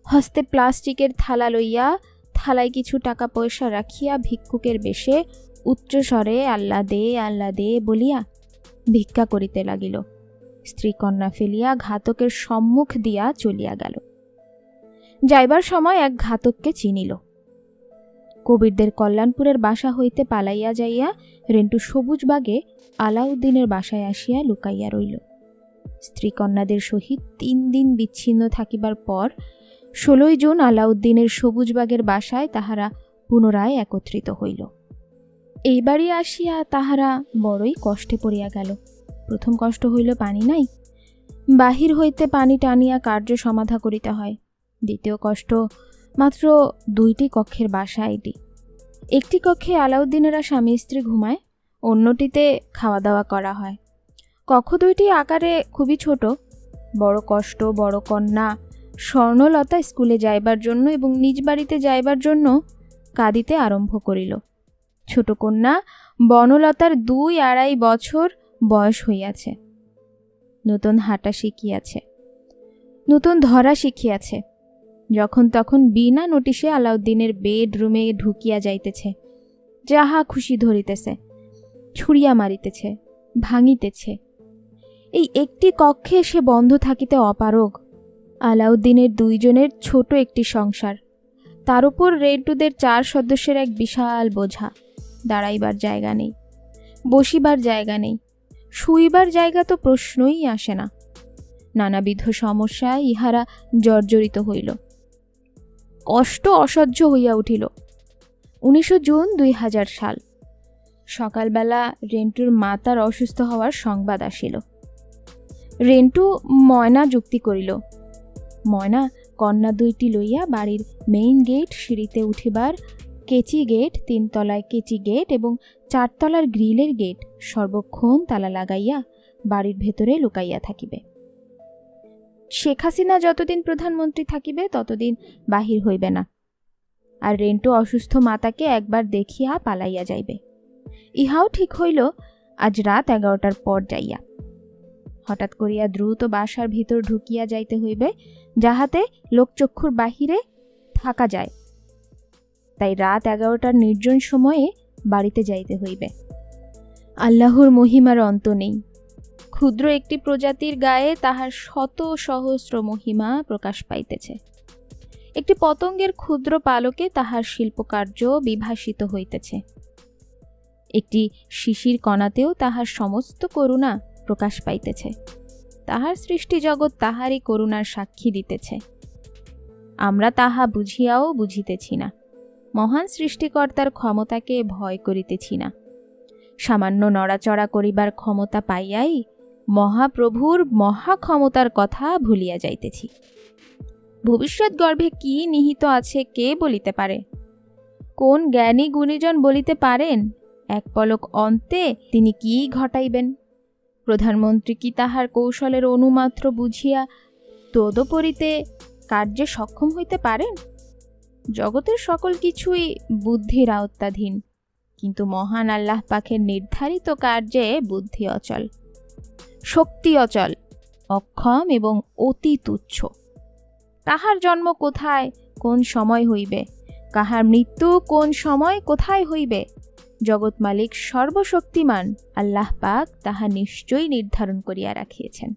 হস্তে প্লাস্টিকের থালা লইয়া থালায় কিছু টাকা পয়সা রাখিয়া ভিক্ষুকের বেশে উচ্চস্বরে আল্লাহ দে বলিয়া ভিক্ষা করিতে লাগিল। স্ত্রী কন্যা ফেলিয়া ঘাতকের সম্মুখ দিয়া চলিয়া গেল। যাইবার সময় এক ঘাতককে চিনিল। কবিরদের কল্যাণপুরের বাসা হইতে পালাইয়া যাইয়া রেন্টু সবুজবাগে আলাউদ্দিনের বাসায় আসিয়া লুকাইয়া রইল। স্ত্রী কন্যাদের সহিত 3 দিন বিচ্ছিন্ন থাকিবার পর 16 জুন আলাউদ্দিনের সবুজবাগের বাসায় তাহারা পুনরায় একত্রিত হইল। এইবারই আসিয়া তাহারা বড়ই কষ্টে পড়িয়া গেল। প্রথম কষ্ট হইল পানি নাই, বাহির হইতে পানি টানিয়া কার্য সমাধা করিতে হয়। দ্বিতীয় কষ্ট মাত্র 2টি কক্ষের বাসা এটি। একটি কক্ষে আলাউদ্দিনেরা স্বামী স্ত্রী ঘুমায়, অন্যটিতে খাওয়া দাওয়া করা হয়। কক্ষ 2টি আকারে খুবই ছোট। বড় কষ্ট বড় কন্যা স্বর্ণলতা স্কুলে যাইবার জন্য এবং নিজ বাড়িতে যাইবার জন্য কাঁদিতে আরম্ভ করিল। ছোট কন্যা বনলতার 2-2.5 বছর বয়স হইয়াছে। নতুন হাঁটা শিখিয়াছে, নতুন ধরা শিখিয়াছে। যখন তখন বিনা নোটিশে আলাউদ্দিনের বেডরুমে ঢুকিয়া যাইতেছে, যাহা খুশি ধরিতেছে, ছুড়িয়া মারিতেছে, ভাঙিতেছে। এই একটি কক্ষে সে বন্ধ থাকিতে অপারগ। আলাউদ্দিনের 2 জনের ছোট একটি সংসার, তার উপর রেন্টুদের 4 সদস্যের এক বিশাল বোঝা। দাঁড়াইবার জায়গা নেই, বসিবার জায়গা নেই, শুইবার জায়গা তো প্রশ্নই আসে না। নানাবিধ সমস্যায় ইহারা জর্জরিত হইল। কষ্ট অসহ্য হইয়া উঠিল। 19 জুন 2000 সাল। সকালবেলা রেন্টুর মাতার অসুস্থ হওয়ার সংবাদ আসিল। রেন্টু ময়না যুক্তি করিল। ময়না কন্যা 2টি লইয়া বাড়ির মেইন গেট, সিঁড়িতে উঠিবার কেচি গেট, 3 তলায় কেচি গেট এবং 4 তলার গ্রিলের গেট সর্বক্ষণ তালা লাগাইয়া বাড়ির ভেতরে লুকাইয়া থাকিবে। শেখ হাসিনা যতদিন প্রধানমন্ত্রী থাকিবে ততদিন বাহির হইবে না। আর রেন্টু অসুস্থ মাতাকে একবার দেখিয়া পালাইয়া যাইবে। ইহাও ঠিক হইল আজ রাত 11টার পর যাইয়া। হঠাৎ করিয়া দ্রুত বাসার ভিতর ঢুকিয়া যাইতে হইবে, যাহাতে লোকচক্ষুর বাহিরে থাকা যায়। তাই রাত 11টার নির্জন সময়ে বাড়িতে যাইতে হইবে। আল্লাহর মহিমার অন্ত নেই। ক্ষুদ্র একটি প্রজাতির গায়ে তাহার শত সহস্র মহিমা প্রকাশ পাইতেছে। একটি পতঙ্গের ক্ষুদ্র পালকে তাহার শিল্পকার্য বিভাসিত হইতেছে। একটি শিশির কণাতেও তাহার সমস্ত করুণা প্রকাশ পাইতেছে। তাহার সৃষ্টি জগৎ তাহারই করুণার সাক্ষী দিতেছে। আমরা তাহা বুঝিয়াও বুঝিতেছি না। মহান সৃষ্টিকর্তার ক্ষমতাকে ভয় করিতেছি না। সামান্য নড়াচড়া করিবার ক্ষমতা পাইয়াই মহাপ্রভুর মহাক্ষমতার কথা ভুলিয়া যাইতেছি। ভবিষ্যৎ গর্ভে কি নিহিত আছে কে বলিতে পারে? কোন জ্ঞানী গুণীজন বলিতে পারেন এক পলক অন্তে তিনি কি ঘটাইবেন? প্রধানমন্ত্রী কি তাহার কৌশলের অনুমাত্র বুঝিয়া তদুপরিতে কার্যে সক্ষম হইতে পারেন? জগতের সকল কিছুই বুদ্ধির আওতাধীন, কিন্তু মহান আল্লাহ পাকের নির্ধারিত কার্যে বুদ্ধি অচল, শক্তি অচল, অক্ষম এবং অতি তুচ্ছ। কাহার জন্ম কোথায় কোন সময় হইবে, কাহার মৃত্যু কোন সময় কোথায় হইবে, জগৎ মালিক সর্বশক্তিমান আল্লাহ পাক তাহা নিশ্চয়ই নির্ধারণ করিয়া রাখিয়েছেন।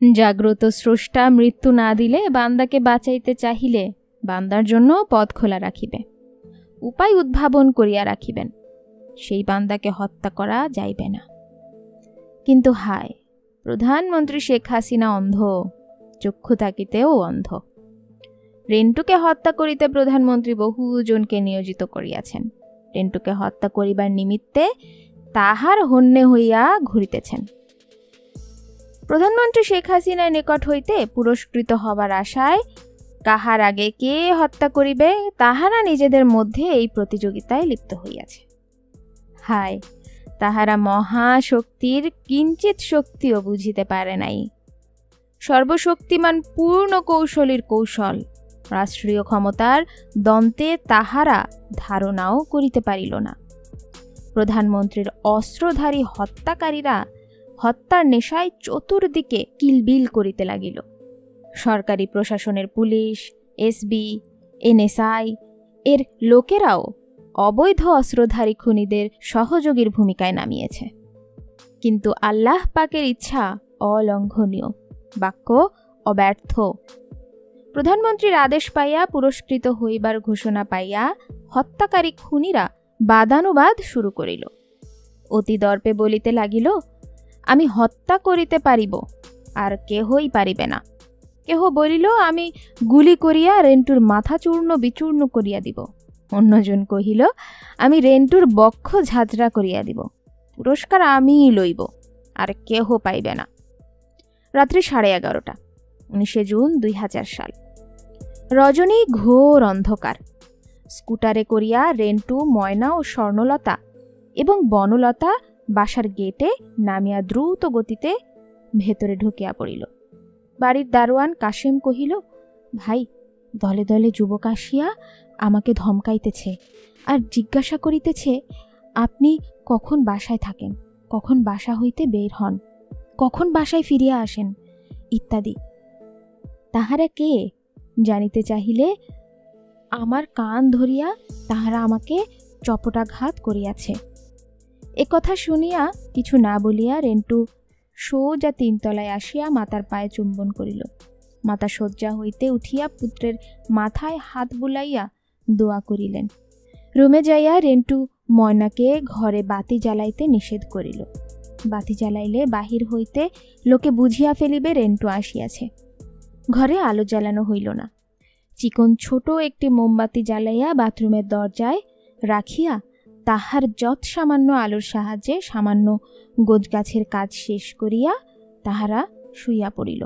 জাগ্রত স্রষ্টা মৃত্যু না দিলে বান্দাকে বাঁচাইতে চাহিলে বান্দার জন্য পথ খোলা রাখিবে, উপায় উদ্ভাবন করিয়া রাখিবেন। সেই বান্দাকে হত্যা করা যাইবে না। কিন্তু হায়, প্রধানমন্ত্রী শেখ হাসিনা অন্ধ, চক্ষু থাকিতেও অন্ধ। রেন্টুকে হত্যা করিতে প্রধানমন্ত্রী বহুজনকে নিয়োজিত করিয়াছেন। রেন্টুকে হত্যা করিবার নিমিত্তে তাহার হন্যে হইয়া ঘুরিতেছেন। প্রধানমন্ত্রী শেখ হাসিনার নিকট হইতে পুরস্কৃত হবার আশায় কাহার আগে কে হত্যা করিবে তাহারা নিজেদের মধ্যে এই প্রতিযোগিতায় লিপ্ত হইয়াছে। হায়, তাহারা মহাশক্তির কিঞ্চিত শক্তিও বুঝিতে পারে নাই। সর্বশক্তিমান পূর্ণ কৌশলীর কৌশল, রাষ্ট্রীয় ক্ষমতার দন্তে তাহারা ধারণাও করিতে পারিল না। প্রধানমন্ত্রীর অস্ত্রধারী হত্যাকারীরা হত্যার নেশায় চতুর্দিকে কিলবিল করিতে লাগিল। সরকারি প্রশাসনের পুলিশ, এসবি, এনএসআই এর লোকেরাও অবৈধ অস্ত্রধারী খুনিদের সহযোগীর ভূমিকায় নামিয়েছে। কিন্তু আল্লাহ পাকের ইচ্ছা অলঙ্ঘনীয়, বাক্য অব্যর্থ। প্রধানমন্ত্রীর আদেশ পাইয়া পুরস্কৃত হইবার ঘোষণা পাইয়া হত্যাকারী খুনিরা বাদানুবাদ শুরু করিল। অতি দর্পে বলিতে লাগিল, আমি হত্যা করিতে পারিব, আর কেহই পারিবে না। কেহ বলিল, আমি গুলি করিয়া রেন্টুর মাথা চূর্ণ বিচূর্ণ করিয়া দিব। অন্যজন কহিল, আমি রেন্টুর বক্ষ ঝাঁঝরা করিয়া দিব, পুরস্কার আমিই লইব, আর কেহ পাইবে না। রাত্রি 11:30, 19 জুন 2000 সাল। রজনী ঘোর অন্ধকার। স্কুটারে করিয়া রেন্টু, ময়না ও স্বর্ণলতা এবং বনলতা বাসার গেটে নামিয়া দ্রুত গতিতে ভেতরে ঢুকিয়া পড়িল। বাড়ির দারোয়ান কাশেম কহিল, ভাই, দলে দলে যুবক আসিয়া আমাকে ধমকাইতেছে আর জিজ্ঞাসা করিতেছে আপনি কখন বাসায় থাকেন, কখন বাসা হইতে বের হন, কখন বাসায় ফিরিয়া আসেন ইত্যাদি। তাহারা কে জানিতে চাহিলে আমার কান ধরিয়া তাহারা আমাকে চপটাঘাত করিয়াছে। কথা শুনিয়া কিছু না বলিয়া রেন্টু সোজা 3 তলায় আসিয়া মাতার পায়ে চুম্বন করিল। মাতা শয্যা হইতে উঠিয়া পুত্রের মাথায় হাত বুলাইয়া দোয়া করিলেন। রুমে যাইয়া রেন্টু ময়নাকে ঘরে বাতি জ্বালাইতে নিষেধ করিল। বাতি জ্বালাইলে বাহির হইতে লোকে বুঝিয়া ফেলিবে রেন্টু আসিয়াছে। ঘরে আলো জ্বালানো হইল না। চিকন ছোট একটি মোমবাতি জ্বালাইয়া বাথরুমের দরজায় রাখিয়া তাহার যৎ সামান্য আলোর সাহায্যে সামান্য গোছগাছের কাজ শেষ করিয়া তাহারা শুইয়া পড়িল।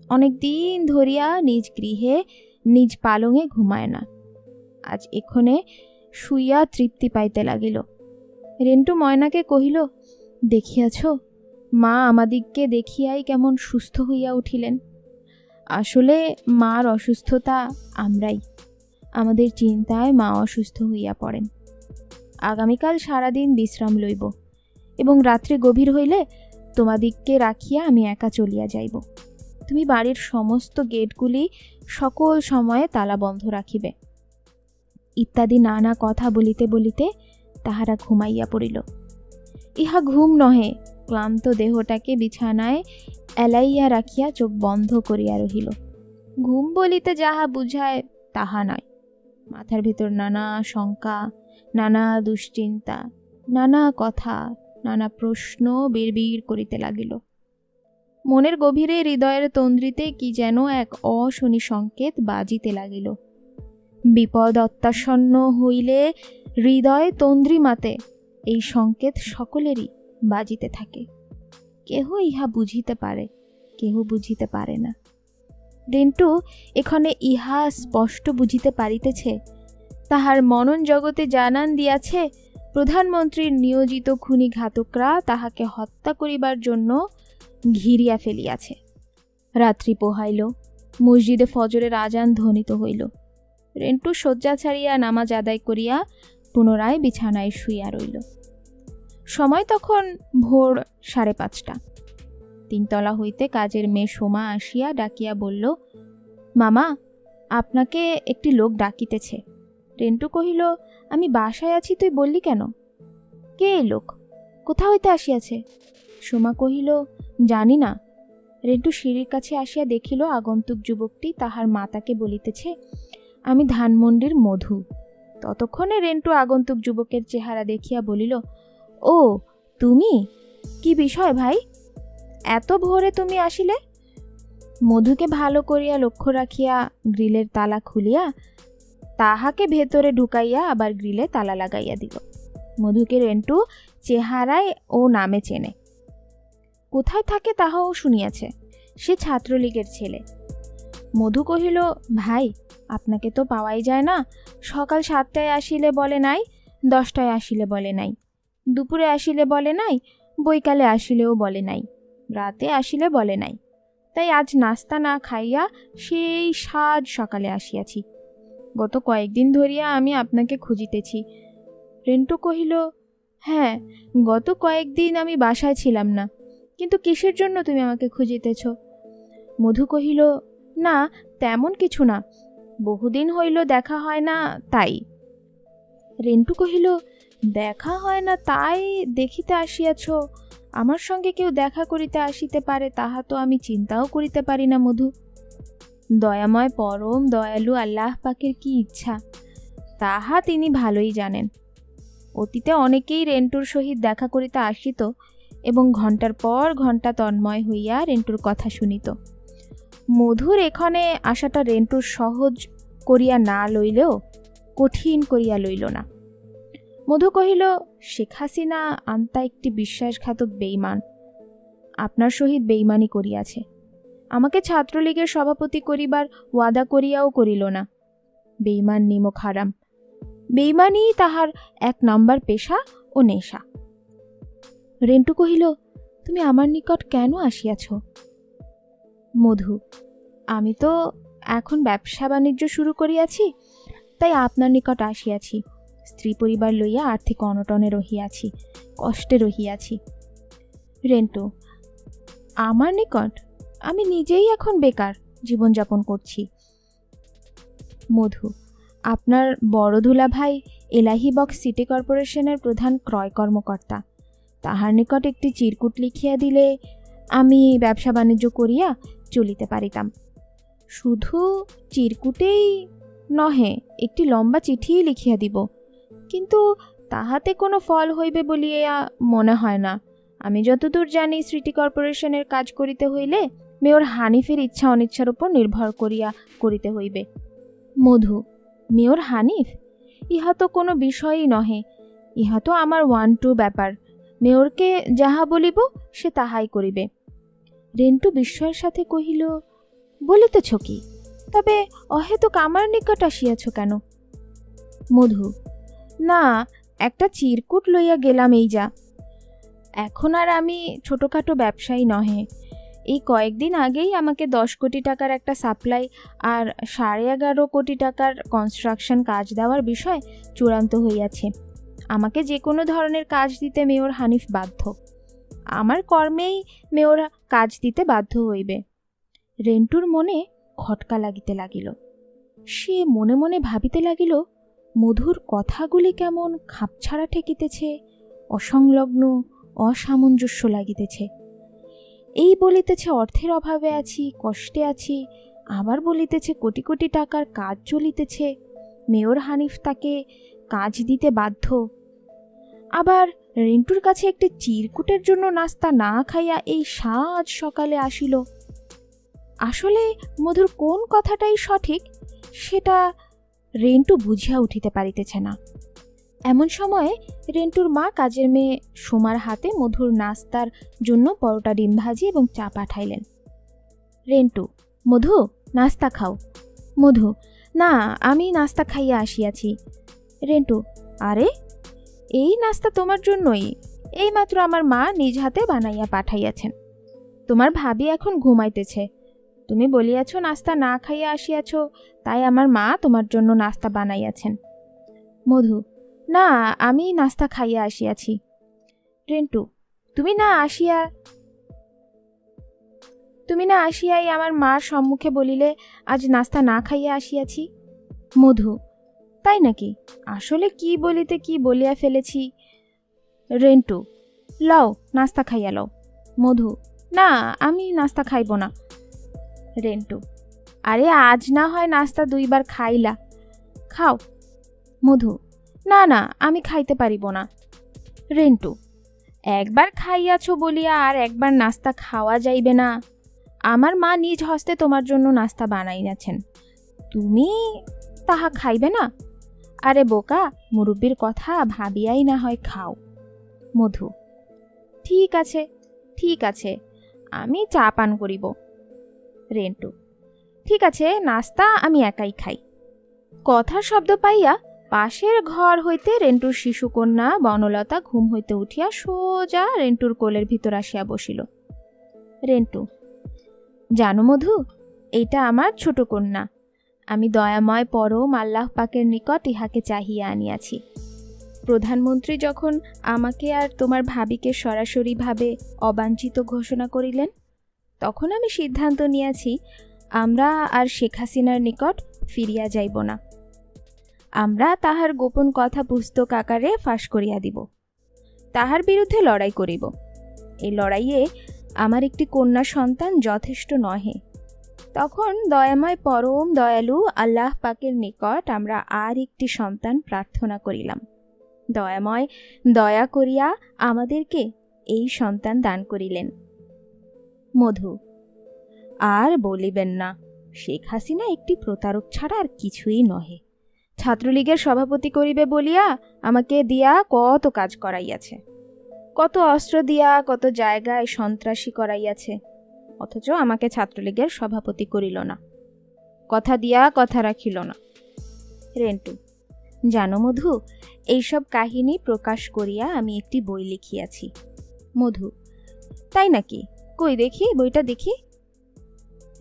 অনেক দিন ধরিয়া নিজ গৃহে নিজ পালঙে ঘুমায় না। আজ এক্ষণে শুইয়া তৃপ্তি পাইতে লাগিল। রেন্টু ময়নাকে কহিল, দেখিয়াছ, মা আমাদিগকে দেখিয়াই কেমন সুস্থ হইয়া উঠিলেন। আসলে মার অসুস্থতা আমরাই, আমাদের চিন্তায় মা অসুস্থ হইয়া পড়েন। আগামীকাল সারাদিন বিশ্রাম লইব এবং রাত্রে গভীর হইলে তোমাদিগকে রাখিয়া আমি একা চলিয়া যাইব। তুমি বাড়ির সমস্ত গেটগুলি সকল সময়ে তালাবন্ধ রাখিবে ইত্যাদি নানা কথা বলিতে বলিতে তাহারা ঘুমাইয়া পড়িল। ইহা ঘুম নহে, ক্লান্ত দেহটাকে বিছানায় এলাইয়া রাখিয়া চোখ বন্ধ করিয়া রহিল। ঘুম বলিতে যাহা বুঝায় তাহা নয়। মাথার ভিতর নানা শঙ্কা, নানা দুশ্চিন্তা, নানা কথা, নানা প্রশ্ন বিড়বিড় করিতে লাগিল। মনের গভীরে হৃদয়ের তন্দ্রিতে কি যেন এক অশনি সংকেত বাজিতে লাগিল। বিপদ অত্যাসন্ন হইলে হৃদয় তন্দ্রিমাতে এই সংকেত সকলেরই বাজিতে থাকে। কেহ ইহা বুঝিতে পারে, কেহ বুঝিতে পারে না। রেন্টু এখানে ইহা স্পষ্ট বুঝিতে পারিতেছে। তাহার মনন জগতে জানান দিয়াছে প্রধানমন্ত্রীর নিয়োজিত খুনি ঘাতকরা তাহাকে হত্যা করিবার জন্য ঘিরিয়া ফেলিয়াছে। রাত্রি পোহাইল, মসজিদে ফজরের আজান ধ্বনিত হইল। রেন্টু শয্যা ছাড়িয়া নামাজ আদায় করিয়া পুনরায় বিছানায় শুইয়া রইল। সময় তখন ভোর 5:30। 3 তলা হইতে কাজের মেয়ে সোমা আসিয়া ডাকিয়া বলল, মামা, আপনাকে একটি লোক ডাকিতেছে। রেন্টু কহিল, আমি বাসায় আছি, তুই বললি কেন? কে এই লোক? কোথা হইতে আসিয়াছে? সোমা কহিল, জানি না। রেন্টু সিঁড়ির কাছে আসিয়া দেখিল আগন্তুক যুবকটি তাহার মাতাকে বলিতেছে, আমি ধানমন্ডির মধু। ততক্ষণে রেন্টু আগন্তুক যুবকের চেহারা দেখিয়া বলিল, ও তুমি? কি বিষয় ভাই, এত ভোরে তুমি আসিলে? মধুকে ভালো করিয়া লক্ষ্য রাখিয়া গ্রিলের তালা খুলিয়া তাহাকে ভেতরে ঢুকাইয়া আবার গ্রিলে তালা লাগাইয়া দিল। মধুকে রেন্টু চেহারায় ও নামে চেনে। কোথায় থাকে তাহাও শুনিয়াছে। সে ছাত্রলীগের ছেলে। মধু কহিল, ভাই, আপনাকে তো পাওয়াই যায় না। সকাল 7টায় আসিলে বলে নাই, 10টায় আসিলে বলে নাই, দুপুরে আসিলে বলে নাই, বৈকালে আসিলেও বলে নাই, রাতে আসিলে বলে নাই। তাই আজ নাস্তা না খাইয়া সেই সাজ সকালে আসিয়াছি। গত কয়েকদিন ধরিয়া আমি আপনাকে খুঁজিতেছি। রেন্টু কহিল, হ্যাঁ, গত কয়েকদিন আমি বাসায় ছিলাম না, কিন্তু কিসের জন্য তুমি আমাকে খুঁজিতেছ? মধু কহিল, না, তেমন কিছু না, বহুদিন হইল দেখা হয় না, তাই। রেন্টু কহিল, দেখা হয় না তাই দেখিতে আসিয়াছ? আমার সঙ্গে কেউ দেখা করিতে আসিতে পারে তাহা তো আমি চিন্তাও করিতে পারি না মধু। দয়াময় পরম দয়ালু আল্লাহ পাকের কি ইচ্ছা তাহা তিনি ভালোই জানেন। অতীতে অনেকেই রেন্টুর সহিত দেখা করিতে আসিত এবং ঘণ্টার পর ঘণ্টা তন্ময় হইয়া রেন্টুর কথা শুনিত। মধুর এখানে আসাটা রেন্টুর সহজ করিয়া না লইলেও কঠিন করিয়া লইল না। মধু কহিল, শেখ হাসিনা আন্তা একটি বিশ্বাসঘাতক বেঈমান, আপনার সহিত বেঈমানি করিয়াছে। আমাকে ছাত্রলীগের সভাপতি করিবার ওয়াদা করিয়াও করিল না। বেইমান নিমক হারাম। বেইমানই তাহার 1 নম্বর পেশা ও নেশা। রেন্টু কহিল, তুমি আমার নিকট কেন আসিয়াছ? মধু, আমি তো এখন ব্যবসা বাণিজ্য শুরু করিয়াছি, তাই আপনার নিকট আসিয়াছি। স্ত্রী পরিবার লইয়া আর্থিক অনটনে রহিয়াছি, কষ্টে রহিয়াছি। রেন্টু, আমার নিকট? আমি নিজেই এখন বেকার জীবনযাপন করছি। মধু, আপনার বড় দুলা ভাই এলাহিবক্স সিটি কর্পোরেশনের প্রধান ক্রয় কর্মকর্তা। তাহার নিকট একটি চিরকুট লিখিয়া দিলে আমি ব্যবসা বাণিজ্য করিয়া চলিতে পারিতাম। শুধু চিরকুটেই নহে, একটি লম্বা চিঠি লিখিয়া দিব, কিন্তু তাহাতে কোনো ফল হইবে বলিয়া মনে হয় না। আমি যতদূর জানি, সিটি কর্পোরেশনের কাজ করিতে হইলে মেয়র হানিফের ইচ্ছা অনিচ্ছার উপর নির্ভর করিয়া করিতে হইবে। মধু, মেয়র হানিফ? ইহা তো কোনো বিষয়ই নহে, ইহা তো আমার 1-2 ব্যাপার। মেয়রকে যাহা বলিব সে তাহাই করিবে। রেন্টু বিস্ময়ের সাথে কহিল, বলিতেছ কি? তবে অহেতুক আমার নিকট আসিয়াছ কেন? মধু, না, একটা চিরকুট লইয়া গেলাম, এই যা। এখন আর আমি ছোটোখাটো ব্যবসায়ী নহে। এই কয়েকদিন আগেই আমাকে 10 কোটি টাকার একটা সাপ্লাই আর 11.5 কোটি টাকার কনস্ট্রাকশন কাজ দেওয়ার বিষয় চূড়ান্ত হইয়াছে। আমাকে যে কোনো ধরনের কাজ দিতে মেয়র হানিফ বাধ্য। আমার কর্মেই মেয়র কাজ দিতে বাধ্য হইবে। রেন্টুর মনে খটকা লাগিতে লাগিল। সে মনে মনে ভাবিতে লাগিল, মধুর কথাগুলি কেমন খাপছাড়া ঠেকিতেছে, অসংলগ্ন, অসামঞ্জস্য লাগিতেছে। এই বলিতেছে অর্থের অভাবে আছি, কষ্টে আছি, আবার বলিতেছে কোটি কোটি টাকার কাজ চলিতেছে, মেয়র হানিফ তাকে কাজ দিতে বাধ্য। আবার রেন্টুর কাছে একটি চিরকুটের জন্য নাস্তা না খাইয়া এই সাজ সকালে আসিল। আসলে মধুর কোন কথাটাই সঠিক সেটা রেন্টু বুঝিয়া উঠিতে পারিতেছে না। এমন সময়ে রেন্টুর মা কাজের মেয়ে সোমার হাতে মধুর নাস্তার জন্য পরোটা, ডিম ভাজি এবং চা পাঠাইলেন। রেন্টু, মধু, নাস্তা খাও। মধু, না, আমি নাস্তা খাইয়া আসিয়াছি। রেন্টু, আরে, এই নাস্তা তোমার জন্যই, এইমাত্র আমার মা নিজ হাতে বানাইয়া পাঠাইয়াছেন। তোমার ভাবি এখন ঘুমাইতেছে। তুমি বলিয়াছ নাস্তা না খাইয়া আসিয়াছ, তাই আমার মা তোমার জন্য নাস্তা বানাইয়াছেন। মধু, না, আমি নাস্তা খাইয়া আসিয়াছি। রেন্টু, তুমি না আসিয়াই আমার মার সম্মুখে বলিলে আজ নাস্তা না খাইয়া আসিয়াছি। মধু, তাই নাকি? আসলে কি বলিতে কি বলিয়া ফেলেছি। রেন্টু, লও, নাস্তা খাইয়া লও। মধু, না, আমি নাস্তা খাইব না। রেন্টু, আরে আজ না হয় নাস্তা 2 বার খাইলা, খাও। মধু, না না, আমি খাইতে পারিব না। রেন্টু, একবার খাইয়াছ বলিয়া আর একবার নাস্তা খাওয়া যাইবে না। আমার মা নিজ হস্তে তোমার জন্য নাস্তা বানাইয়াছেন, তুমি তাহা খাইবে না? আরে বোকা, মুরব্বির কথা ভাবিয়াই না হয় খাও। মধু, ঠিক আছে, ঠিক আছে, আমি চা পান করিব। রেন্টু, ঠিক আছে, নাস্তা আমি একাই খাই। কথার শব্দ পাইয়া পাশের ঘর হইতে রেন্টুর শিশুকন্যা বনলতা ঘুম হইতে উঠিয়া সোজা রেন্টুর কোলের ভিতর আসিয়া বসিল। রেন্টু, জানো মধু, এইটা আমার ছোট কন্যা। আমি দয়াময় পরম আল্লাহ পাকের নিকট ইহাকে চাহিয়া আনিয়াছি। প্রধানমন্ত্রী যখন আমাকে আর তোমার ভাবিকে সরাসরিভাবে অবাঞ্ছিত ঘোষণা করিলেন, তখন আমি সিদ্ধান্ত নিয়াছি আমরা আর শেখ হাসিনার নিকট ফিরিয়া যাইব না। আমরা তাহার গোপন কথা পুস্তক আকারে ফাঁস করিয়া দিব, তাহার বিরুদ্ধে লড়াই করিব। এই লড়াইয়ে আমার একটি কন্যা সন্তান যথেষ্ট নহে। তখন দয়াময় পরম দয়ালু আল্লাহ পাকের নিকট আমরা আর একটি সন্তান প্রার্থনা করিলাম। দয়াময় দয়া করিয়া আমাদেরকে এই সন্তান দান করিলেন। মধু, আর বলিবেন না, শেখ হাসিনা একটি প্রতারক ছাড়া আর কিছুই নহে। ছাত্রলীগের সভাপতি করিবে বলিয়া আমাকে দিয়া কত কাজ করাইয়াছে, কত অস্ত্র দিয়া কত জায়গায় সন্ত্রাসী করাইয়াছে, অথচ আমাকে ছাত্রলীগের সভাপতি করিল না, কথা দিয়া কথা রাখিল না। রেন্টু: জানো মধু, এইসব কাহিনী প্রকাশ করিয়া আমি একটি বই লিখিয়াছি। মধু: তাই নাকি? কই দেখি, বইটা দেখি।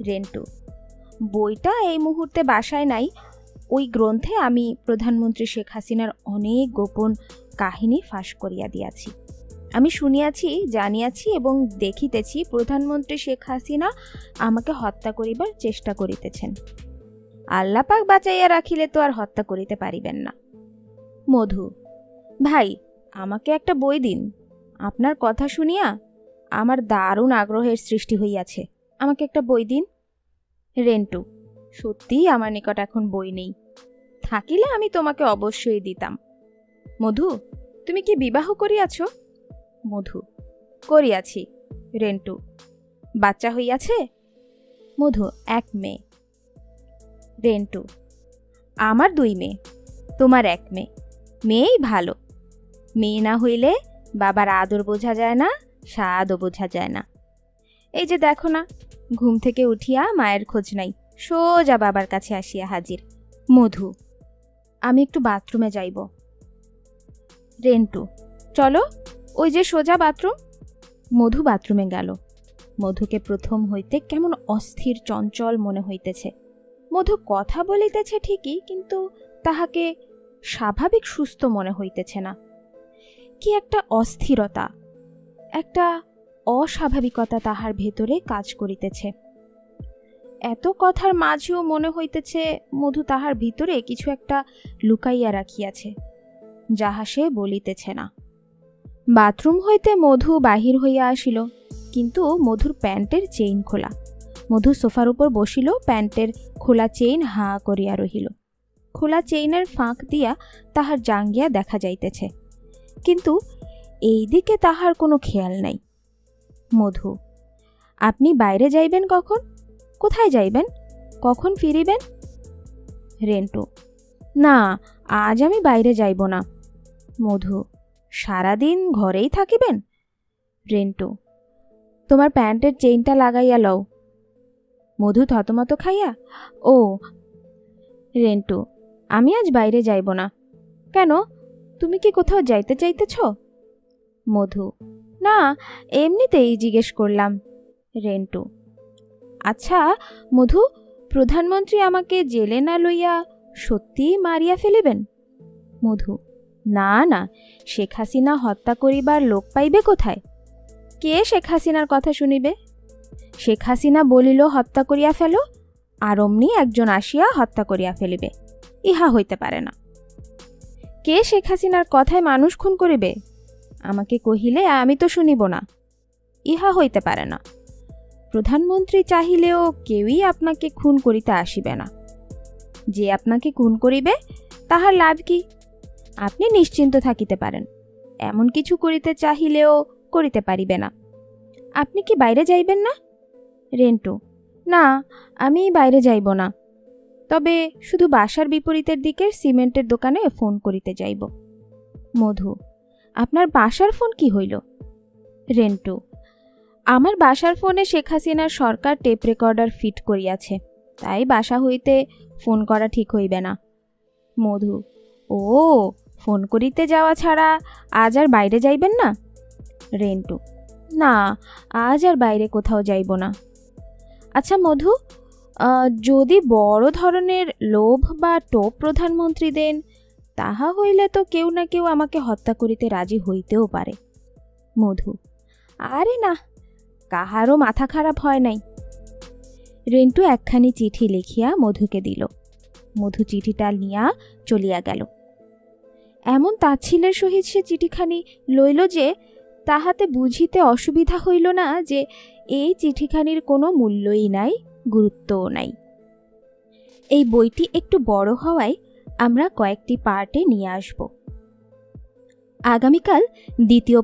রেন্টু: বইটা এই মুহূর্তে বাসায় নাই। ওই গ্রন্থে আমি প্রধানমন্ত্রী শেখ হাসিনার অনেক গোপন কাহিনী ফাঁস করিয়া দিয়াছি। আমি শুনিয়াছি, জানিয়াছি এবং দেখিতেছি প্রধানমন্ত্রী শেখ হাসিনা আমাকে হত্যা করিবার চেষ্টা করিতেছেন। আল্লাহ পাক বাঁচাইয়া রাখিলে তো আর হত্যা করিতে পারিবেন না। মধু: ভাই, আমাকে একটা বই দিন। আপনার কথা শুনিয়া আমার দারুণ আগ্রহের সৃষ্টি হইয়াছে, আমাকে একটা বই দিন। রেন্টু: সত্যিই আমার নিকট এখন বই নেই, থাকিলে আমি তোমাকে অবশ্যই দিতাম। মধু: তুমি কি বিবাহ করিয়াছ? মধু: করিয়াছি। রেন্টু: বাচ্চা হইয়াছে? মধু: 1 মেয়ে। রেন্টু: আমার 2 মেয়ে, তোমার 1 মেয়ে। মেয়েই ভালো। মেয়ে না হইলে বাবার আদর বোঝা যায় না, স্বাদও বোঝা যায় না। এই যে দেখো না, ঘুম থেকে উঠিয়া মায়ের খোঁজ নাই, সোজা বাবার কাছে আসিয়া হাজির। মধু: আমি একটু বাথরুমে যাইব। রেন্টু: চলো, ওই যে সোজা বাথরুম। মধু বাথরুমে গেল। মধুকে প্রথম হইতে কেমন অস্থির চঞ্চল মনে হইতেছে। মধু কথা বলিতেছে ঠিকই, কিন্তু তাহাকে স্বাভাবিক সুস্থ মনে হইতেছে না। কি একটা অস্থিরতা, একটা অস্বাভাবিকতা তাহার ভেতরে কাজ করিতেছে। এত কথার মাঝেও মনে হইতেছে মধু তাহার ভিতরে কিছু একটা লুকাইয়া রাখিয়াছে, যাহা সে বলিতেছে না। বাথরুম হইতে মধু বাহির হইয়া আসিল, কিন্তু মধুর প্যান্টের চেইন খোলা। মধু সোফার উপর বসিল, প্যান্টের খোলা চেইন হাঁ করিয়া রহিল। খোলা চেইনের ফাঁক দিয়া তাহার জাঙ্গিয়া দেখা যাইতেছে, কিন্তু এই দিকে তাহার কোনো খেয়াল নাই। মধু: আপনি বাইরে যাইবেন কখন? কোথায় যাইবেন? কখন ফিরিবেন? রেন্টু: না, আজ আমি বাইরে যাইব না। মধু: সারাদিন ঘরেই থাকিবেন? রেন্টু: তোমার প্যান্টের চেইনটা লাগাইয়া লও। মধু থতমত খাইয়া: ও। রেন্টু: আমি আজ বাইরে যাইব না। কেন, তুমি কি কোথাও যাইতে চাইতেছ? মধু: না, এমনিতেই জিজ্ঞেস করলাম। রেন্টু: আচ্ছা মধু, প্রধানমন্ত্রী আমাকে জেলে না লইয়া সত্যিই মারিয়া ফেলিবেন? মধু: না না, শেখ হাসিনা হত্যা করিবার লোক পাইবে কোথায়? কে শেখ হাসিনার কথা শুনিবে? শেখ হাসিনা বলিল হত্যা করিয়া ফেলো, আর অমনি একজন আসিয়া হত্যা করিয়া ফেলিবে, ইহা হইতে পারে না। কে শেখ হাসিনার কথায় মানুষ খুন করিবে? আমাকে কহিলে আমি তো শুনিব না, ইহা হইতে পারে না। প্রধানমন্ত্রী চাহিলেও কেউই আপনাকে খুন করিতে আসিবে না। যে আপনাকে খুন করিবে তাহার লাভ কি? আপনি নিশ্চিন্ত থাকিতে পারেন, এমন কিছু করিতে চাহিলেও করিতে পারিবে না। আপনি কি বাইরে যাইবেন না? রেন্টু: না, আমি বাইরে যাইব না, তবে শুধু বাসার বিপরীতের দিকের সিমেন্টের দোকানে ফোন করিতে যাইব। মধু: আপনার বাসার ফোন কি হইল? রেন্টু: আমার বাসার ফোনে শেখ হাসিনার সরকার টেপ রেকর্ডার ফিট করিয়াছে, তাই বাসা হইতে ফোন করা ঠিক হইবে না। মধু: ও, ফোন করিতে যাওয়া ছাড়া আজ আর বাইরে যাইবেন না? রেন্টু: না, আজ আর বাইরে কোথাও যাইব না। আচ্ছা মধু, যদি বড় ধরনের লোভ বা টোপ প্রধানমন্ত্রী দেন, তাহা হইলে তো কেউ না কেউ আমাকে হত্যা করিতে রাজি হইতেও পারে। মধু: আরে না, কাহারও মাথা খারাপ হয় নাই। রেন্টু একখানি চিঠি লিখিয়া মধুকে দিল। মধু চিঠিটা নিয়া চলিয়া গেল। এমন তাচ্ছিল্যের সহিত সে চিঠিখানি লইল যে তাহাতে বুঝিতে অসুবিধা হইল না যে এই চিঠিখানির কোনো মূল্যই নাই, গুরুত্বও নাই। এই বইটি একটু বড় হওয়ায় আমরা কয়েকটি পার্টে নিয়ে আসব। আগামীকাল দ্বিতীয়